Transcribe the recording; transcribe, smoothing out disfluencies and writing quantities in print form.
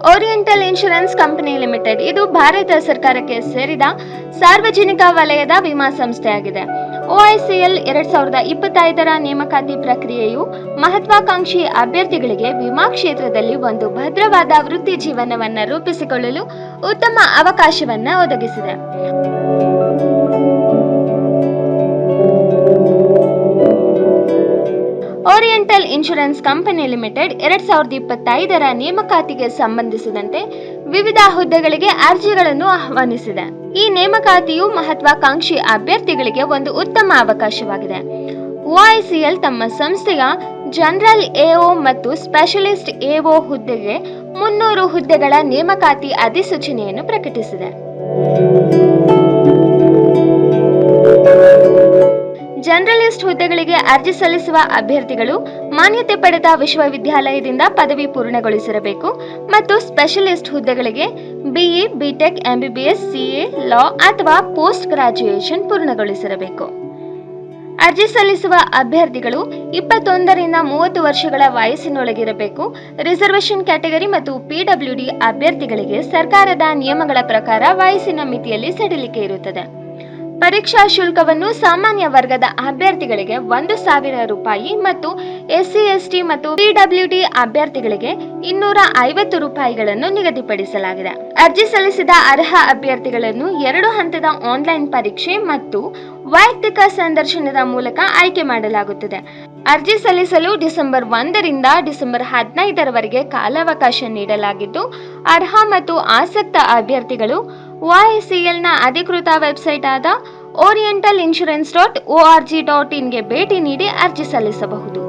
Oriental insurance company limited ಇದು ಭಾರತ ಸರ್ಕಾರಕ್ಕೆ ಸೇರಿದ ಸಾರ್ವಜನಿಕ ವಲಯದ ವಿಮಾ ಸಂಸ್ಥೆಯಾಗಿದೆ. OICL 2025ರ ನೇಮಕಾತಿ ಪ್ರಕ್ರಿಯೆಯು ಮಹತ್ವಾಕಾಂಕ್ಷಿ ಅಭ್ಯರ್ಥಿಗಳಿಗೆ ವಿಮಾ ಕ್ಷೇತ್ರದಲ್ಲಿ ಒಂದು ಭದ್ರವಾದ ವೃತ್ತಿ ಜೀವನವನ್ನು ರೂಪಿಸಿಕೊಳ್ಳಲು ಉತ್ತಮ ಅವಕಾಶವನ್ನು ಒದಗಿಸಿದೆ. ಓರಿಯೆಂಟಲ್ ಇನ್ಶೂರೆನ್ಸ್ ಕಂಪನಿ ಲಿಮಿಟೆಡ್ 2025ರ ನೇಮಕಾತಿಗೆ ಸಂಬಂಧಿಸಿದಂತೆ ವಿವಿಧ ಹುದ್ದೆಗಳಿಗೆ ಅರ್ಜಿಗಳನ್ನು ಆಹ್ವಾನಿಸಿದೆ. ಈ ನೇಮಕಾತಿಯು ಮಹತ್ವಾಕಾಂಕ್ಷಿ ಅಭ್ಯರ್ಥಿಗಳಿಗೆ ಒಂದು ಉತ್ತಮ ಅವಕಾಶವಾಗಿದೆ. OICL ತಮ್ಮ ಸಂಸ್ಥೆಯ ಜನರಲ್ AO ಮತ್ತು ಸ್ಪೆಷಲಿಸ್ಟ್ AO ಹುದ್ದೆಗೆ 300 ಹುದ್ದೆಗಳ ನೇಮಕಾತಿ ಅಧಿಸೂಚನೆಯನ್ನು ಪ್ರಕಟಿಸಿದೆ. ಜನರಲಿಸ್ಟ್ ಹುದ್ದೆಗಳಿಗೆ ಅರ್ಜಿ ಸಲ್ಲಿಸುವ ಅಭ್ಯರ್ಥಿಗಳು ಮಾನ್ಯತೆ ಪಡೆದ ವಿಶ್ವವಿದ್ಯಾಲಯದಿಂದ ಪದವಿ ಪೂರ್ಣಗೊಳಿಸಿರಬೇಕು ಮತ್ತು ಸ್ಪೆಷಲಿಸ್ಟ್ ಹುದ್ದೆಗಳಿಗೆ BE, BTech, MBBS, CA, ಲಾ ಅಥವಾ ಪೋಸ್ಟ್ ಗ್ರಾಜ್ಯುಯೇಷನ್ ಪೂರ್ಣಗೊಳಿಸಿರಬೇಕು. ಅರ್ಜಿ ಸಲ್ಲಿಸುವ ಅಭ್ಯರ್ಥಿಗಳು 21ರಿಂದ 30 ವರ್ಷಗಳ ವಯಸ್ಸಿನೊಳಗಿರಬೇಕು. ರಿಸರ್ವೇಷನ್ ಕ್ಯಾಟಗರಿ ಮತ್ತು PWD ಅಭ್ಯರ್ಥಿಗಳಿಗೆ ಸರ್ಕಾರದ ನಿಯಮಗಳ ಪ್ರಕಾರ ವಯಸ್ಸಿನ ಮಿತಿಯಲ್ಲಿ ಸಡಿಲಿಕೆ ಇರುತ್ತದೆ. ಪರೀಕ್ಷಾ ಶುಲ್ಕವನ್ನು ಸಾಮಾನ್ಯ ವರ್ಗದ ಅಭ್ಯರ್ಥಿಗಳಿಗೆ 1,000 ರೂಪಾಯಿ ಮತ್ತು SC, ST ಮತ್ತು PWD ಅಭ್ಯರ್ಥಿಗಳಿಗೆ 250 ರೂಪಾಯಿಗಳನ್ನು ನಿಗದಿಪಡಿಸಲಾಗಿದೆ. ಅರ್ಜಿ ಸಲ್ಲಿಸಿದ ಅರ್ಹ ಅಭ್ಯರ್ಥಿಗಳನ್ನು 2 ಹಂತದ ಆನ್ಲೈನ್ ಪರೀಕ್ಷೆ ಮತ್ತು ವೈಯಕ್ತಿಕ ಸಂದರ್ಶನದ ಮೂಲಕ ಆಯ್ಕೆ ಮಾಡಲಾಗುತ್ತದೆ. ಅರ್ಜಿ ಸಲ್ಲಿಸಲು ಡಿಸೆಂಬರ್ 1ರಿಂದ ಡಿಸೆಂಬರ್ 15ರವರೆಗೆ ಕಾಲಾವಕಾಶ ನೀಡಲಾಗಿದ್ದು, ಅರ್ಹ ಮತ್ತು ಆಸಕ್ತ ಅಭ್ಯರ್ಥಿಗಳು OICLನ ಅಧಿಕೃತ ವೆಬ್ಸೈಟ್ ಆದ orieentalinsurance.org.in ಗೆ ಭೇಟಿ ನೀಡಿ ಅರ್ಜಿ ಸಲ್ಲಿಸಬಹುದು.